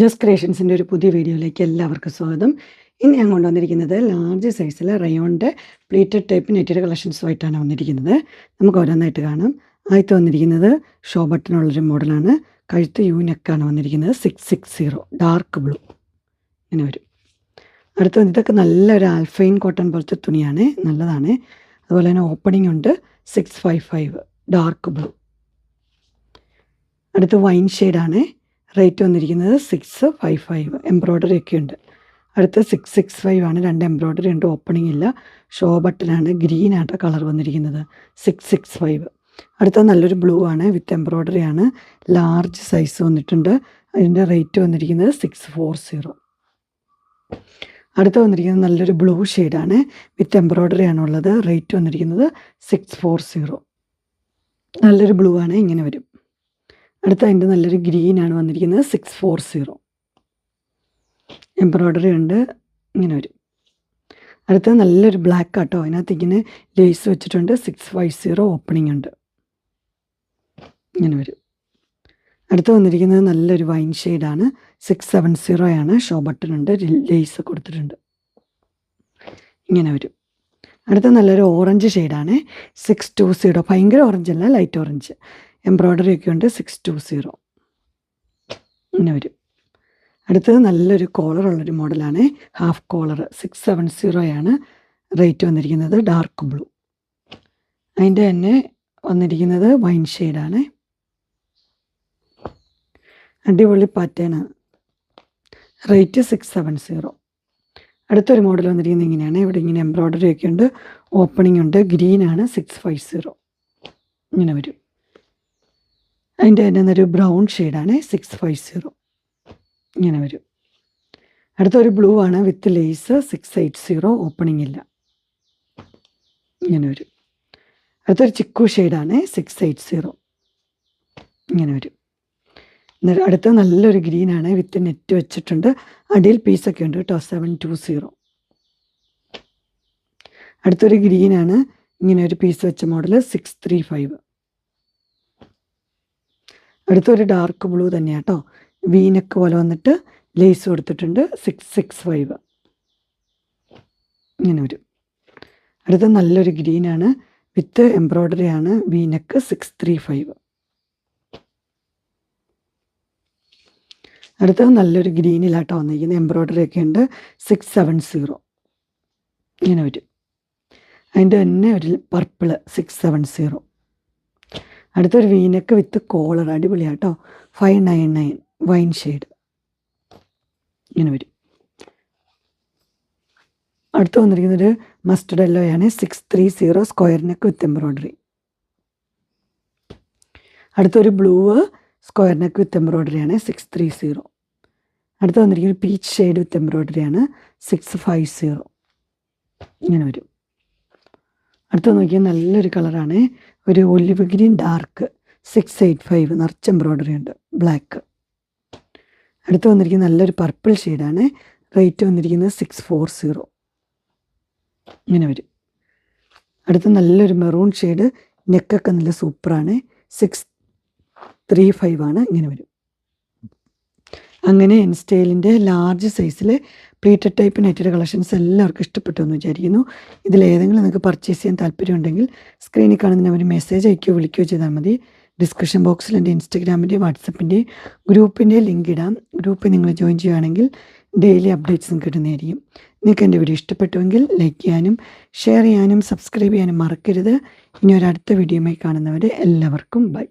Just ക്രിയേഷൻസിൻ്റെ ഒരു പുതിയ വീഡിയോയിലേക്ക് എല്ലാവർക്കും സ്വാഗതം. ഇന്ന് ഞാൻ കൊണ്ടുവന്നിരിക്കുന്നത് ലാർജ് സൈസിലെ റയോണിൻ്റെ പ്ലീറ്റഡ് ടൈപ്പ് നെറ്റഡ് കളക്ഷൻസുമായിട്ടാണ് വന്നിരിക്കുന്നത്. നമുക്ക് ഓരോന്നായിട്ട് കാണാം. ആദ്യത്തെ വന്നിരിക്കുന്നത് ഷോ ബട്ടണുള്ളൊരു മോഡലാണ്. കഴുത്ത് യു നെക്കാണ് വന്നിരിക്കുന്നത്. 660 ഡാർക്ക് ബ്ലൂ ഇങ്ങനെ വരും. അടുത്ത ഇതൊക്കെ നല്ലൊരു ആൽഫൈൻ കോട്ടൺ പോലത്തെ തുണിയാണ്, നല്ലതാണ്. അതുപോലെ തന്നെ ഓപ്പണിംഗ് ഉണ്ട്. 655 ഡാർക്ക് ബ്ലൂ. അടുത്ത് വൈൻ ഷെയ്ഡാണ്. റേറ്റ് വന്നിരിക്കുന്നത് 655. എംബ്രോയ്ഡറി ഒക്കെ ഉണ്ട്. അടുത്ത 665 ആണ്. 2 എംബ്രോയ്ഡറി ഉണ്ട്, ഓപ്പണിംഗ് ഇല്ല. ഷോ ബട്ടനാണ്. ഗ്രീൻ ആട്ടോ കളർ വന്നിരിക്കുന്നത്. 665. അടുത്ത നല്ലൊരു ബ്ലൂ ആണ്, വിത്ത് എംബ്രോയ്ഡറി ആണ്. ലാർജ് സൈസ് വന്നിട്ടുണ്ട്. അതിൻ്റെ റേറ്റ് വന്നിരിക്കുന്നത് 640. അടുത്ത വന്നിരിക്കുന്നത് നല്ലൊരു ബ്ലൂ ഷെയ്ഡാണ്, വിത്ത് എംബ്രോയ്ഡറി ആണുള്ളത്. റേറ്റ് വന്നിരിക്കുന്നത് 640. നല്ലൊരു ബ്ലൂ ആണ്, ഇങ്ങനെ വരും. അടുത്ത അതിൻ്റെ നല്ലൊരു ഗ്രീനാണ് വന്നിരിക്കുന്നത്. 640. എംബ്രോയ്ഡറി ഉണ്ട്, ഇങ്ങനെ വരും. അടുത്ത നല്ലൊരു ബ്ലാക്ക് ആട്ടോ, അതിനകത്ത് ഇങ്ങനെ ലേസ് വെച്ചിട്ടുണ്ട്. 650 ഓപ്പണിംഗ് ഉണ്ട്, ഇങ്ങനെ വരും. അടുത്ത് വന്നിരിക്കുന്നത് നല്ലൊരു വൈൻ ഷെയ്ഡാണ്. 670 ആണ്. ഷോ ബട്ടൺ ഉണ്ട്, ലേസ് കൊടുത്തിട്ടുണ്ട്, ഇങ്ങനെ വരും. അടുത്ത നല്ലൊരു ഓറഞ്ച് ഷെയ്ഡാണ്. 620. ഭയങ്കര ഓറഞ്ച് അല്ല, ലൈറ്റ് ഓറഞ്ച്. എംബ്രോയ്ഡറി ഒക്കെ ഉണ്ട്. 620 ഇങ്ങനെ വരും. അടുത്തത് നല്ലൊരു കോളറുള്ളൊരു മോഡലാണ്, ഹാഫ് കോളർ. 670 ആണ്. റേറ്റ് വന്നിരിക്കുന്നത്. Dark blue. അതിൻ്റെ തന്നെ വന്നിരിക്കുന്നത് വൈൻ ഷെയ്ഡാണ്. അടിപൊളി പാറ്റേൺ. റേറ്റ് 670. അടുത്തൊരു മോഡൽ വന്നിരിക്കുന്നത് ഇങ്ങനെയാണ്. ഇവിടെ ഇങ്ങനെ എംബ്രോയ്ഡറി ഒക്കെ ഉണ്ട്, ഓപ്പണിംഗ് ഉണ്ട്. ഗ്രീനാണ്. 650 ഇങ്ങനെ വരും. അതിൻ്റെ തന്നെ ഒരു ബ്രൗൺ ഷെയ്ഡാണ്. 650 ഇങ്ങനെ വരും. അടുത്തൊരു ബ്ലൂ ആണ്, വിത്ത് ലേസ്. 680 ഓപ്പണിംഗ് ഇല്ല, ഇങ്ങനെ വരും. അടുത്തൊരു ചിക്കു ഷെയ്ഡാണ്. 680 ഇങ്ങനെ വരും. അടുത്ത നല്ലൊരു ഗ്രീനാണ്, വിത്ത് നെറ്റ് വെച്ചിട്ടുണ്ട്. അടിയിൽ പീസൊക്കെ ഉണ്ട് കേട്ടോ. 720. അടുത്തൊരു ഗ്രീനാണ്, ഇങ്ങനെ ഒരു പീസ് വെച്ച മോഡൽ. 635. അടുത്തൊരു ഡാർക്ക് ബ്ലൂ തന്നെയാണ് കേട്ടോ. വീനക്ക് പോലെ വന്നിട്ട് ലേസ് കൊടുത്തിട്ടുണ്ട്. 665 ഇങ്ങനെ വരും. അടുത്ത നല്ലൊരു ഗ്രീനാണ്, വിത്ത് എംബ്രോയ്ഡറി ആണ്. വീനക്ക്. 635. അടുത്തത് നല്ലൊരു ഗ്രീനിലാട്ടോ വന്നിരിക്കുന്നത്. എംബ്രോയ്ഡറി ഒക്കെ ഉണ്ട്. 670 ഇങ്ങനെ വരും. അതിൻ്റെ തന്നെ ഒരു പർപ്പിൾ. 670. അടുത്തൊരു വീനക്ക് വിത്ത് കോളർ. അടിപൊളിയാട്ടോ. 599 വൈൻ ഷെയ്ഡ് ഇങ്ങനെ വരും. അടുത്ത് വന്നിരിക്കുന്നൊരു മസ്റ്റർഡ് യെല്ലോയാണ്. 630 സ്ക്വയർ നെക്ക് വിത്ത് എംബ്രോയ്ഡറി. അടുത്തൊരു blue square neck with embroidery ആണ്. 630. അടുത്ത് വന്നിരിക്കുന്നത് പീച്ച് ഷെയ്ഡ് വിത്ത് എംബ്രോയ്ഡറി ആണ്. 650 ഇങ്ങനെ വരും. അടുത്ത് നോക്കിയാൽ നല്ലൊരു കളറാണ്, ഒരു ഒലിവ് ഗ്രീൻ ഡാർക്ക്. 685 നിറച്ച് എംബ്രോയ്ഡറി ഉണ്ട്, ബ്ലാക്ക്. അടുത്ത് വന്നിരിക്കുന്നത് നല്ലൊരു പർപ്പിൾ ഷെയ്ഡാണ്. റേറ്റ് വന്നിരിക്കുന്നത് 640 ഇങ്ങനെ വരും. അടുത്ത് നല്ലൊരു മെറൂൺ ഷെയ്ഡ്, നെക്കൊക്കെ നല്ല സൂപ്പറാണ്. 635 ആണ്, ഇങ്ങനെ വരും. അങ്ങനെ ഇൻസ്റ്റൈലിൻ്റെ ലാർജ് സൈസിൽ പ്ലീറ്റഡ് ടൈപ്പ് നെറ്റഡ് കളക്ഷൻസ് എല്ലാവർക്കും ഇഷ്ടപ്പെട്ടു എന്ന് വിചാരിക്കുന്നു. ഇതിലേതെങ്കിലും നിങ്ങൾക്ക് പർച്ചേസ് ചെയ്യാൻ താല്പര്യമുണ്ടെങ്കിൽ സ്ക്രീനിൽ കാണുന്ന ഒരു മെസ്സേജ് അയക്കുകയോ വിളിക്കുകയോ ചെയ്താൽ മതി. ഡിസ്ക്രിപ്ഷൻ ബോക്സിൽ എൻ്റെ ഇൻസ്റ്റഗ്രാമിൻ്റെ വാട്സപ്പിൻ്റെ ഗ്രൂപ്പിൻ്റെ ലിങ്ക് ഇടാം. ഗ്രൂപ്പിൽ നിങ്ങൾ ജോയിൻ ചെയ്യുകയാണെങ്കിൽ ഡെയിലി അപ്ഡേറ്റ്സും കിട്ടുന്നതായിരിക്കും. നിങ്ങൾക്ക് എൻ്റെ വീഡിയോ ഇഷ്ടപ്പെട്ടുവെങ്കിൽ ലൈക്ക് ചെയ്യാനും ഷെയർ ചെയ്യാനും സബ്സ്ക്രൈബ് ചെയ്യാനും മറക്കരുത്. ഇനി ഒരു അടുത്ത വീഡിയോയുമായി കാണുന്നവരെ എല്ലാവർക്കും ബൈ.